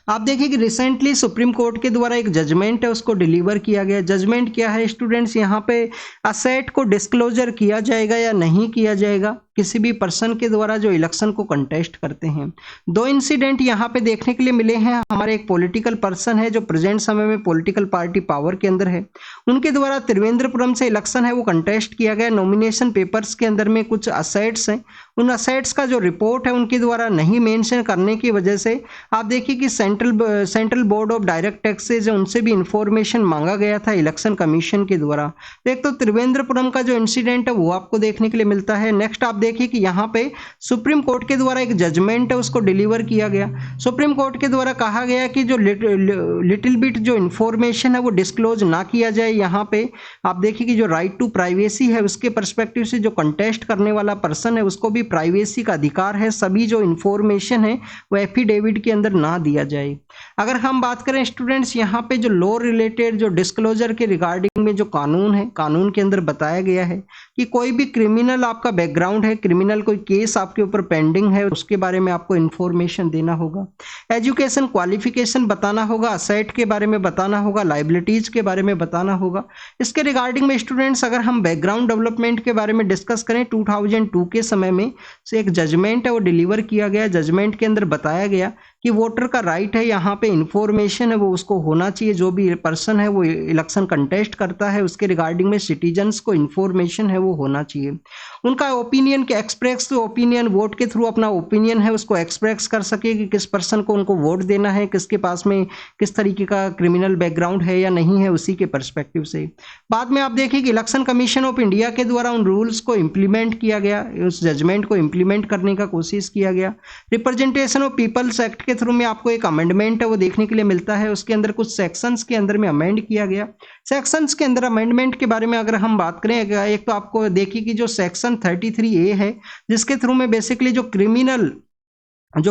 आप देखिए कि रिसेंटली सुप्रीम कोर्ट के द्वारा एक जजमेंट है उसको डिलीवर किया गया। जजमेंट क्या है स्टूडेंट्स, यहाँ पे असेट को डिस्क्लोजर किया जाएगा या नहीं किया जाएगा किसी भी पर्सन के द्वारा जो इलेक्शन को कंटेस्ट करते हैं। 2 इंसिडेंट यहाँ पे देखने के लिए मिले हैं। हमारे एक पॉलिटिकल पर्सन है जो प्रेजेंट समय में पॉलिटिकल पार्टी पावर के अंदर है, उनके द्वारा त्रिवेंद्रपुरम से इलेक्शन है वो कंटेस्ट किया गया। नॉमिनेशन पेपर्स के अंदर में कुछ असेट्स हैं, उन असेट्स का जो रिपोर्ट है उनके द्वारा नहीं मेंशन करने की वजह से आप देखिए कि central board of direct taxes है उनसे भी इंफॉर्मेशन मांगा गया था इलेक्शन कमीशन के द्वारा। तो एक तो त्रिवेंद्रपुरम का जो इंसिडेंट है वो आपको देखने के लिए मिलता है। नेक्स्ट आप देखिए कि यहाँ पे सुप्रीम कोर्ट के द्वारा एक जजमेंट है उसको डिलीवर किया गया। सुप्रीम कोर्ट के द्वारा कहा गया कि जो लिटिल बिट जो इन्फॉर्मेशन है वो डिस्क्लोज ना किया जाए। यहाँ पे आप देखिए कि जो राइट टू प्राइवेसी है उसके पर्सपेक्टिव से जो कंटेस्ट करने वाला पर्सन है उसको भी प्राइवेसी का अधिकार है, सभी जो इन्फॉर्मेशन है वो एफिडेविट के अंदर ना दिया जाए। अगर हम बात करें स्टूडेंट्स, यहाँ पे जो लॉ रिलेटेड जो डिस्क्लोजर के रिगार्डिंग में जो कानून है, कानून के अंदर बताया गया है कि कोई भी क्रिमिनल आपका बैकग्राउंड है, क्रिमिनल कोई केस आपके ऊपर पेंडिंग है, उसके बारे में आपको इन्फॉर्मेशन देना होगा। एजुकेशन क्वालिफिकेशन बताना होगा, असेट के बारे में बताना होगा, लाइबिलिटीज के बारे में बताना होगा। इसके रिगार्डिंग में स्टूडेंट्स अगर हम बैकग्राउंड डेवलपमेंट के बारे में डिस्कस करें, 2002 के समय में से एक जजमेंट है वो डिलीवर किया गया। जजमेंट के अंदर बताया गया कि वोटर का राइट है, यहाँ पे इंफॉर्मेशन है वो उसको होना चाहिए। जो भी पर्सन है वो इलेक्शन कंटेस्ट करता है उसके रिगार्डिंग में सिटीजन्स को इंफॉर्मेशन है वो होना चाहिए। उनका ओपिनियन के एक्सप्रेस ओपिनियन वोट के थ्रू अपना ओपिनियन है उसको एक्सप्रेस कर सके कि किस पर्सन को उनको वोट देना है, किसके पास में किस तरीके का क्रिमिनल बैकग्राउंड है या नहीं है, उसी के पर्सपेक्टिव से। बाद में आप देखिए कि इलेक्शन कमीशन ऑफ इंडिया के द्वारा उन रूल्स को इम्प्लीमेंट किया गया, उस जजमेंट को इम्प्लीमेंट करने का कोशिश किया गया। रिप्रेजेंटेशन ऑफ पीपल्स एक्ट के थ्रू में आपको एक अमेंडमेंट है वो देखने के लिए मिलता है। उसके अंदर कुछ सेक्शंस के अंदर में अमेंड किया गया। सेक्शंस के अंदर अमेंडमेंट के बारे में अगर हम बात करें, एक तो आपको देखिए कि जो सेक्शन 33A है जिसके थ्रू में बेसिकली जो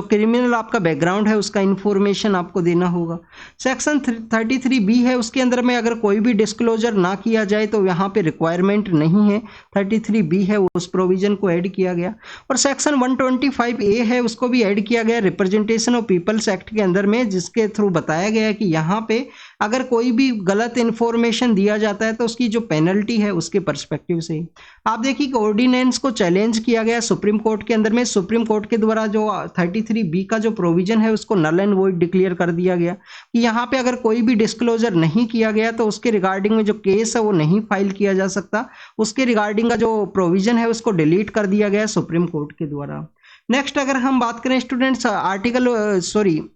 क्रिमिनल आपका बैकग्राउंड है उसका इंफॉर्मेशन आपको देना होगा। सेक्शन 33B है उसके अंदर में अगर कोई भी डिस्क्लोजर ना किया जाए तो यहाँ पे रिक्वायरमेंट नहीं है। 33B है उस प्रोविजन को ऐड किया गया। और सेक्शन 125A है उसको भी ऐड किया गया रिप्रेजेंटेशन ऑफ पीपल्स एक्ट के अंदर में, जिसके थ्रू बताया गया कि यहाँ पे अगर कोई भी गलत इंफॉर्मेशन दिया जाता है तो उसकी जो पेनल्टी है उसके पर्सपेक्टिव से। आप देखिए कि ऑर्डिनेंस को चैलेंज किया गया सुप्रीम कोर्ट के अंदर में। सुप्रीम कोर्ट के द्वारा जो 33B का जो प्रोविजन है उसको नल एंड वॉइड डिक्लेयर कर दिया गया कि यहाँ पे अगर कोई भी डिस्क्लोजर नहीं किया गया तो उसके रिगार्डिंग में जो केस है वो नहीं फाइल किया जा सकता। उसके रिगार्डिंग का जो प्रोविजन है उसको डिलीट कर दिया गया सुप्रीम कोर्ट के द्वारा। नेक्स्ट अगर हम बात करें स्टूडेंट्स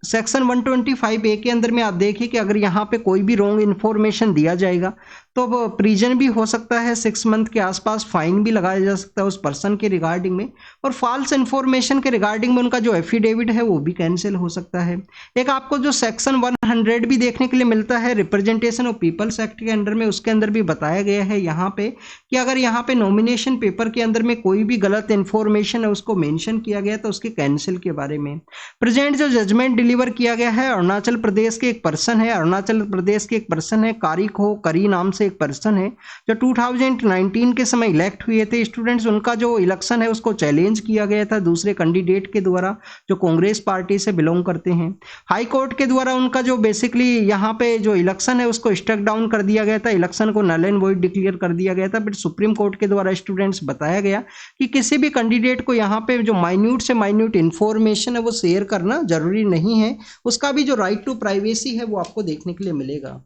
सेक्शन 125A के अंदर में आप देखिए कि अगर यहाँ पे कोई भी रॉन्ग इन्फॉर्मेशन दिया जाएगा तो वो प्रिजन भी हो सकता है, 6 मंथ के आसपास फाइन भी लगाया जा सकता है उस पर्सन के रिगार्डिंग में। और फॉल्स इन्फॉर्मेशन के रिगार्डिंग में उनका जो एफिडेविट है वो भी कैंसिल हो सकता है। एक आपको जो सेक्शन 100 भी देखने के लिए मिलता है रिप्रेजेंटेशन ऑफ पीपल्स एक्ट के अंडर में, उसके अंदर भी बताया गया है यहाँ पे कि अगर यहाँ पे नॉमिनेशन पेपर के अंदर में कोई भी गलत इन्फॉर्मेशन है उसको मेंशन किया गया तो उसके कैंसिल के बारे में। प्रेजेंट जो जजमेंट डिलीवर किया गया है अरुणाचल प्रदेश के एक पर्सन है, करी नाम से एक पर्सन है जो 2019 के समय इलेक्ट हुए थे स्टूडेंट्स। उनका जो इलेक्शन है उसको चैलेंज किया गया था दूसरे कैंडिडेट के द्वारा जो कांग्रेस पार्टी से बिलोंग करते हैं। हाई कोर्ट के द्वारा उनका जो बेसिकली यहाँ पे जो इलेक्शन है उसको स्ट्रक डाउन कर दिया गया था, इलेक्शन को नल एंड वॉइड डिक्लेयर कर दिया गया था। बट सुप्रीम कोर्ट के द्वारा स्टूडेंट्स बताया गया कि किसी भी कैंडिडेट को यहाँ पे जो माइन्यूट से माइन्यूट इंफॉर्मेशन है वो शेयर करना जरूरी नहीं है, उसका भी जो राइट टू प्राइवेसी है वो आपको देखने के लिए मिलेगा।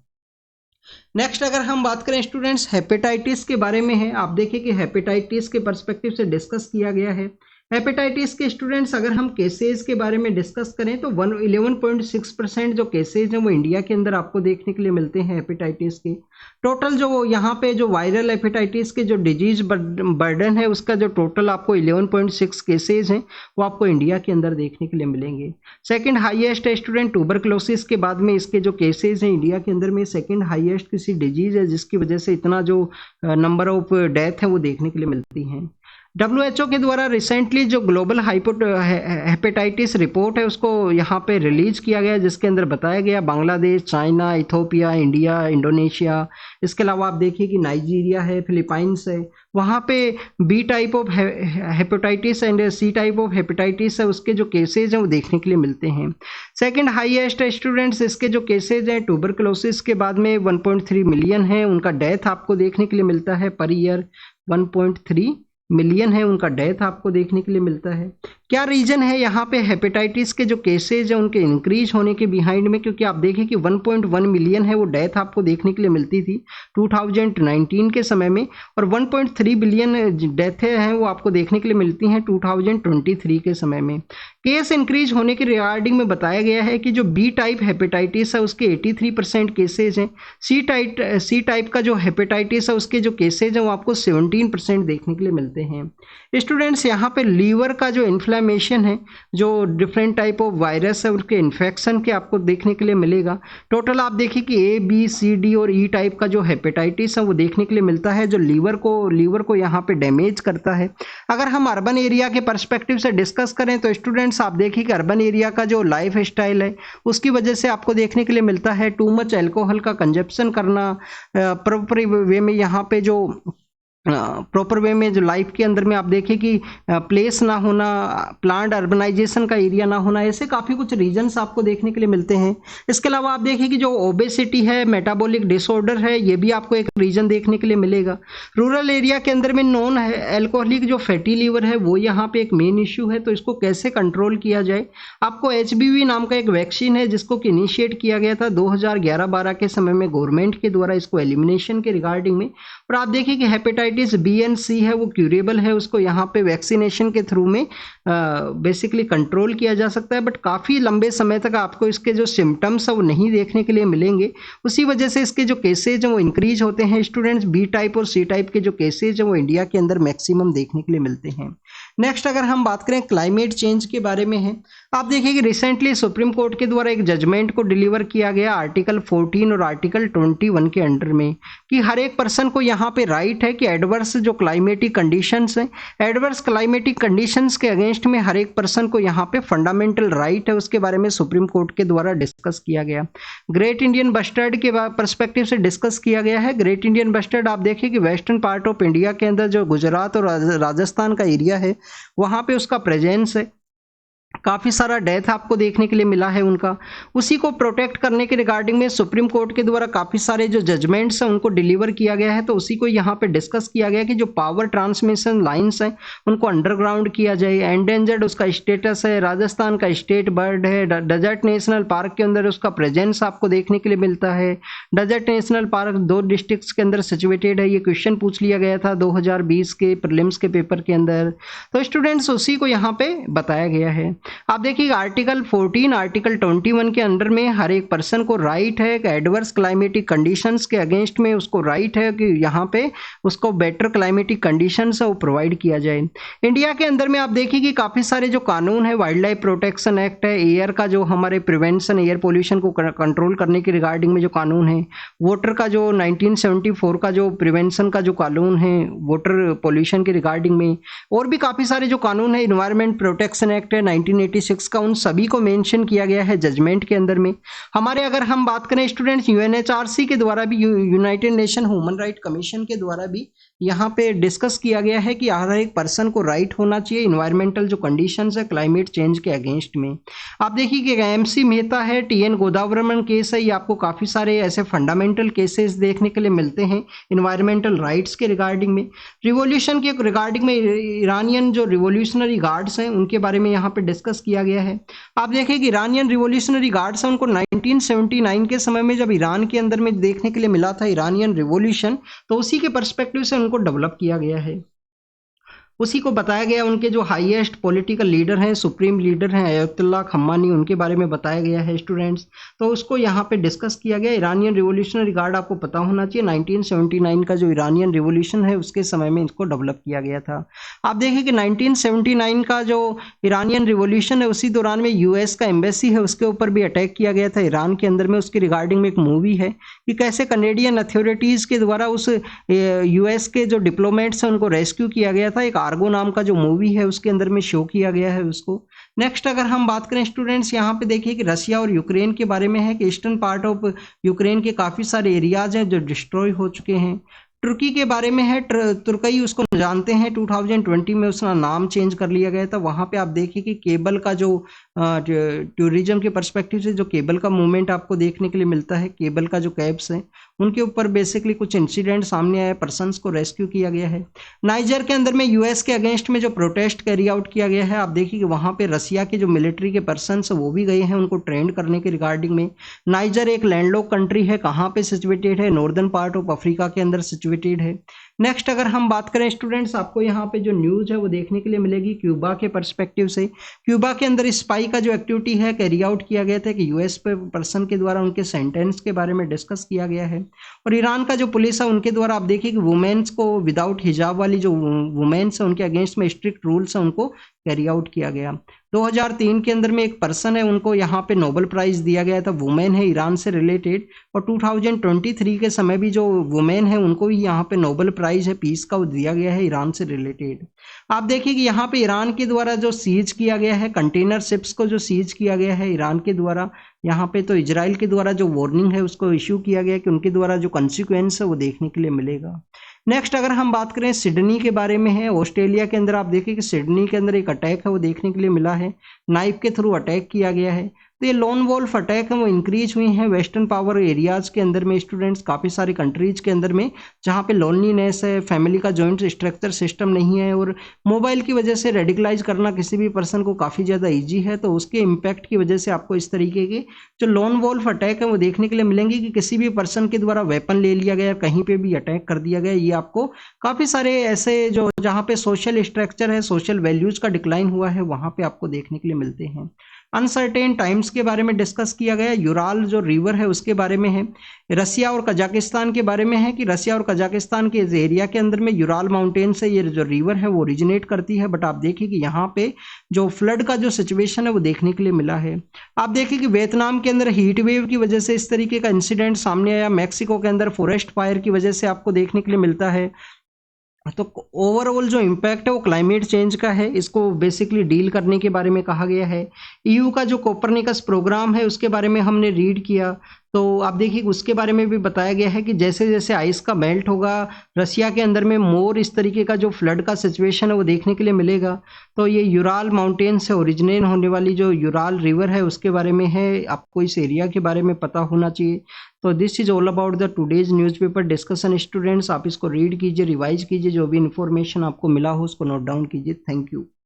नेक्स्ट अगर हम बात करें स्टूडेंट्स हेपेटाइटिस के बारे में है, आप देखिए कि हेपेटाइटिस के पर्सपेक्टिव से डिस्कस किया गया है। हेपेटाइटिस के स्टूडेंट्स अगर हम केसेज के बारे में डिस्कस करें तो 11.6% जो केसेज हैं वो इंडिया के अंदर आपको देखने के लिए मिलते हैं हेपेटाइटिस के। टोटल जो यहाँ पे जो वायरल हेपेटाइटिस के जो डिजीज बर्डन है उसका जो टोटल आपको 11.6 केसेज हैं वो आपको इंडिया के अंदर देखने के लिए मिलेंगे। सेकंड हाईएस्ट है स्टूडेंट ट्यूबरक्लोसिस के बाद में इसके जो केसेज हैं इंडिया के अंदर में सेकंड हाईएस्ट किसी डिजीज है जिसकी वजह से इतना जो नंबर ऑफ डेथ है वो देखने के लिए मिलती हैं। WHO के द्वारा रिसेंटली जो ग्लोबल हेपेटाइटिस रिपोर्ट है उसको यहाँ पे रिलीज किया गया जिसके अंदर बताया गया Bangladesh, China, Ethiopia, India, Indonesia, इसके अलावा आप देखिए कि नाइजीरिया है, फिलीपाइंस है, वहाँ पे B type of hepatitis and C type of hepatitis है उसके जो केसेज हैं वो देखने के लिए मिलते हैं। सेकंड हाईएस्ट स्टूडेंट्स इसके जो केसेज हैं ट्यूबरक्लोसिस के बाद में 1.3 मिलियन है, उनका डेथ आपको देखने के लिए मिलता है पर ईयर 1.3 मिलियन है उनका डेथ आपको देखने के लिए मिलता है। क्या रीजन है यहाँ पे हेपेटाइटिस के जो केसेज हैं उनके इंक्रीज होने के बिहाइंड में? क्योंकि आप देखें कि 1.1 मिलियन है वो डेथ आपको देखने के लिए मिलती थी 2019 के समय में, और 1.3 बिलियन डेथ हैं वो आपको देखने के लिए मिलती हैं 2023 के समय में। केस इंक्रीज होने के रिगार्डिंग में बताया गया है कि जो बी टाइप हेपेटाइटिस है उसके 83% केसेज हैं, सी टाइप का जो हेपेटाइटिस है उसके जो केसेज हैं वो आपको 17% देखने के लिए मिलते हैं। स्टूडेंट्स यहाँ पे लीवर का जो इन्फ्लेमेशन है, जो डिफरेंट टाइप ऑफ वायरस है उनके इन्फेक्शन के आपको देखने के लिए मिलेगा। टोटल आप देखिए कि ए बी सी डी और ई टाइप का जो हेपेटाइटिस है वो देखने के लिए मिलता है, जो लीवर को यहाँ पे डैमेज करता है। अगर हम अर्बन एरिया के पर्सपेक्टिव से डिस्कस करें तो स्टूडेंट्स आप देखिए कि अर्बन एरिया का जो लाइफ स्टाइल है उसकी वजह से आपको देखने के लिए मिलता है टू मच अल्कोहल का कंजप्शन करना, प्रॉपर वे में यहाँ पे जो प्रॉपर वे में जो लाइफ के अंदर में आप देखें कि प्लेस ना होना, प्लांट अर्बनाइजेशन का एरिया ना होना, ऐसे काफ़ी कुछ रीजंस आपको देखने के लिए मिलते हैं। इसके अलावा आप देखें कि जो ओबेसिटी है, मेटाबॉलिक डिसऑर्डर है, ये भी आपको एक रीजन देखने के लिए मिलेगा। रूरल एरिया के अंदर में नॉन एल्कोहलिक जो फैटी लीवर है वो यहाँ पे एक मेन इश्यू है, तो इसको कैसे कंट्रोल किया जाए? आपको HBV नाम का एक वैक्सीन है जिसको कि इनिशिएट किया गया था 2011-12 के समय में गवर्नमेंट के द्वारा इसको एलिमिनेशन के रिगार्डिंग में। और आप देखिए कि हेपेटाइटिस B एंड C है वो क्यूरेबल है, उसको यहाँ पे वैक्सीनेशन के थ्रू में बेसिकली कंट्रोल किया जा सकता है, बट काफ़ी लंबे समय तक आपको इसके जो सिम्टम्स है वो नहीं देखने के लिए मिलेंगे। उसी वजह से इसके जो केसेज हैं वो इंक्रीज होते हैं। स्टूडेंट्स B टाइप और C टाइप के जो केसेज हैं वो इंडिया के अंदर मैक्सिमम देखने के लिए मिलते हैं। नेक्स्ट अगर हम बात करें क्लाइमेट चेंज के बारे में है, आप देखिए कि रिसेंटली सुप्रीम कोर्ट के द्वारा एक जजमेंट को डिलीवर किया गया आर्टिकल 14 और आर्टिकल 21 के अंडर में, कि हर एक पर्सन को यहाँ पे राइट है कि एडवर्स जो क्लाइमेटिक कंडीशंस हैं, एडवर्स क्लाइमेटिक कंडीशंस के अगेंस्ट में हर एक पर्सन को यहाँ पे फंडामेंटल राइट है, उसके बारे में सुप्रीम कोर्ट के द्वारा डिस्कस किया गया। ग्रेट इंडियन बस्टर्ड के परस्पेक्टिव से डिस्कस किया गया है। ग्रेट इंडियन बस्टर्ड आप देखिए कि वेस्टर्न पार्ट ऑफ इंडिया के अंदर जो गुजरात और राजस्थान का एरिया है वहाँ पे उसका प्रेजेंस है, काफ़ी सारा डेथ आपको देखने के लिए मिला है उनका। उसी को प्रोटेक्ट करने के रिगार्डिंग में सुप्रीम कोर्ट के द्वारा काफ़ी सारे जो जजमेंट्स हैं उनको डिलीवर किया गया है, तो उसी को यहाँ पे डिस्कस किया गया कि जो पावर ट्रांसमिशन लाइंस हैं उनको अंडरग्राउंड किया जाए। एंडेंजर्ड उसका स्टेटस है, राजस्थान का स्टेट बर्ड है, डेजर्ट नेशनल पार्क के अंदर उसका प्रेजेंस आपको देखने के लिए मिलता है। डेजर्ट नेशनल पार्क 2 डिस्ट्रिक्ट्स के अंदर सिचुएटेड है, ये क्वेश्चन पूछ लिया गया था 2020 के प्रीलिम्स के पेपर के अंदर, तो स्टूडेंट्स उसी को यहाँ पे बताया गया है। आप देखिए आर्टिकल 14 आर्टिकल 21 के अंडर में हर एक पर्सन को राइट है कि एडवर्स क्लाइमेटिक कंडीशंस के अगेंस्ट में उसको राइट है कि यहाँ पे उसको बेटर क्लाइमेटिक कंडीशंस है वो प्रोवाइड किया जाए। इंडिया के अंदर में आप देखिए कि काफ़ी सारे जो कानून है, वाइल्ड लाइफ प्रोटेक्शन एक्ट है, एयर का जो हमारे प्रिवेंशन एयर पोल्यूशन को कंट्रोल करने के रिगार्डिंग में जो कानून है, वाटर का जो 1974 का जो प्रिवेंशन का जो कानून है वाटर पोल्यूशन के रिगार्डिंग में, और भी काफ़ी सारे जो कानून है, इन्वायरमेंट प्रोटेक्शन एक्ट है 1986 का, उन सभी को मेंशन किया गया है जजमेंट के अंदर में। हमारे अगर हम बात करें स्टूडेंट्स UNHRC के द्वारा भी, United nation human right commission के द्वारा भी यहाँ पे डिस्कस किया गया है कि हर एक पर्सन को राइट होना चाहिए इन्वायरमेंटल जो कंडीशंस है क्लाइमेट चेंज के अगेंस्ट में। आप देखिए कि MC मेहता है, TN गोदावरमन केस है, ये आपको काफ़ी सारे ऐसे फंडामेंटल केसेस देखने के लिए मिलते हैं इन्वायरमेंटल राइट्स के रिगार्डिंग में। रिवॉल्यूशन के रिगार्डिंग में ईरानियन जो रिवोल्यूशनरी गार्ड्स हैं उनके बारे में यहाँ पे डिस्कस किया गया है। आप देखिए कि ईरानियन रिवोल्यूशनरी गार्ड्स हैं, उनको 1979 के समय में जब ईरान के अंदर में देखने के लिए मिला था ईरानियन रिवोल्यूशन, तो उसी के पर्सपेक्टिव से उनको डेवलप किया गया है। उसी को बताया गया, उनके जो हाईएस्ट पॉलिटिकल लीडर हैं, सुप्रीम लीडर हैं अयतुल्ला खम्मानी, उनके बारे में बताया गया है स्टूडेंट्स, तो उसको यहाँ पे डिस्कस किया गया। ईरानियन रिवोल्यूशनरी गार्ड आपको पता होना चाहिए 1979 का जो ईरानियन रिवोल्यूशन है उसके समय में इसको डेवलप किया गया था। आप देखिए कि 1979 का जो ईरानियन रिवोल्यूशन है उसी दौरान में US का एम्बेसी है उसके ऊपर भी अटैक किया गया था ईरान के अंदर में। उसके रिगार्डिंग में एक मूवी है कि कैसे कनेडियन अथॉरिटीज़ के द्वारा उस US के जो डिप्लोमेट्स हैं उनको रेस्क्यू किया गया था। एक आर्गो नाम का जो मूवी है उसके अंदर में शो किया गया है उसको। नेक्स्ट अगर हम बात करें स्टूडेंट्स, यहाँ पे देखिए कि रशिया और यूक्रेन के बारे में है कि ईस्टर्न पार्ट ऑफ यूक्रेन के काफ़ी सारे एरियाज हैं जो डिस्ट्रॉय हो चुके हैं। तुर्की के बारे में है, तुर्कई उसको जानते हैं, 2020 में उसका नाम चेंज कर लिया गया था। वहाँ पे आप देखिए कि केबल का जो टूरिज्म के पर्सपेक्टिव से जो केबल का मूवमेंट आपको देखने के लिए मिलता है, केबल का जो कैब्स है उनके ऊपर बेसिकली कुछ इंसिडेंट सामने आया, पर्सन्स को रेस्क्यू किया गया है। नाइजर के अंदर में यूएस के अगेंस्ट में जो प्रोटेस्ट कैरी आउट किया गया है, आप देखिए कि वहाँ पे रसिया के जो मिलिट्री के पर्सन्स वो भी गए हैं उनको ट्रेंड करने के रिगार्डिंग में। नाइजर एक लैंडलॉक कंट्री है, कहाँ पे सिचुएटेड है, नॉर्दर्न पार्ट ऑफ अफ्रीका के अंदर सिचुएटेड है। नेक्स्ट अगर हम बात करें स्टूडेंट्स, आपको यहाँ पे जो न्यूज़ है वो देखने के लिए मिलेगी क्यूबा के पर्सपेक्टिव से। क्यूबा के अंदर स्पाई का जो एक्टिविटी है कैरी आउट किया गया था कि यूएस पे पर्सन के द्वारा उनके सेंटेंस के बारे में डिस्कस किया गया है। और ईरान का जो पुलिस है उनके द्वारा आप देखिए कि वुमेन्स को विदाउट हिजाब वाली जो वुमेन्स है उनके अगेंस्ट में स्ट्रिक्ट रूल्स है उनको कैरी आउट किया गया। 2003 के अंदर में एक पर्सन है उनको यहाँ पे नोबेल प्राइज दिया गया था, वुमेन है ईरान से रिलेटेड। और 2023 के समय भी जो वुमेन है उनको भी यहाँ पे नोबेल प्राइज है पीस का वो दिया गया है ईरान से रिलेटेड। आप देखिए कि यहाँ पे ईरान के द्वारा जो सीज किया गया है कंटेनर शिप्स को जो सीज किया गया है ईरान के द्वारा, यहाँ पे तो इजराइल के द्वारा जो वार्निंग है उसको इश्यू किया गया कि उनके द्वारा जो कॉन्सिक्वेंस है वो देखने के लिए मिलेगा। नेक्स्ट अगर हम बात करें सिडनी के बारे में है, ऑस्ट्रेलिया के अंदर आप देखिए कि सिडनी के अंदर एक अटैक है वो देखने के लिए मिला है, नाइफ के थ्रू अटैक किया गया है। तो ये लोन वॉल्फ अटैक है वो इंक्रीज हुई हैं वेस्टर्न पावर एरियाज के अंदर में स्टूडेंट्स, काफ़ी सारी कंट्रीज के अंदर में जहाँ पे लोनलीनेस है, फैमिली का जॉइंट स्ट्रक्चर सिस्टम नहीं है और मोबाइल की वजह से रेडिकलाइज करना किसी भी पर्सन को काफ़ी ज़्यादा ईजी है। तो उसके इम्पैक्ट की वजह से आपको इस तरीके के जो लोन वॉल्फ अटैक है वो देखने के लिए मिलेंगे कि किसी भी पर्सन के द्वारा वेपन ले लिया गया, कहीं पर भी अटैक कर दिया गया। ये आपको काफ़ी सारे ऐसे जो जहाँ पे सोशल स्ट्रक्चर है, सोशल वैल्यूज़ का डिक्लाइन हुआ है वहाँ पे आपको देखने के लिए मिलते हैं। अनसर्टेन टाइम्स के बारे में डिस्कस किया गया, यूराल जो रिवर है उसके बारे में है, रसिया और कजाकिस्तान के बारे में है कि रसिया और कजाकिस्तान के इस एरिया के अंदर में यूराल माउंटेन से ये जो रिवर है वो ओरिजिनेट करती है। बट आप देखिए कि यहाँ पे जो फ्लड का जो सिचुएशन है वो देखने के लिए मिला है। आप देखिए कि वियतनाम के अंदर हीट वेव की वजह से इस तरीके का इंसिडेंट सामने आया, मैक्सिको के अंदर फॉरेस्ट फायर की वजह से आपको देखने के लिए मिलता है। तो ओवरऑल जो इम्पैक्ट है वो क्लाइमेट चेंज का है, इसको बेसिकली डील करने के बारे में कहा गया है। ईयू का जो कोपरनिकस प्रोग्राम है उसके बारे में हमने रीड किया, तो आप देखिए उसके बारे में भी बताया गया है कि जैसे जैसे आइस का मेल्ट होगा रसिया के अंदर में मोर इस तरीके का जो फ्लड का सिचुएशन है वो देखने के लिए मिलेगा। तो ये यूराल माउंटेन से ओरिजिनेट होने वाली जो यूराल रिवर है उसके बारे में है, आपको इस एरिया के बारे में पता होना चाहिए। तो this is all about the today's newspaper discussion students, आप इसको रीड कीजिए, रिवाइज कीजिए, जो भी इन्फॉर्मेशन आपको मिला हो उसको नोट डाउन कीजिए। Thank you.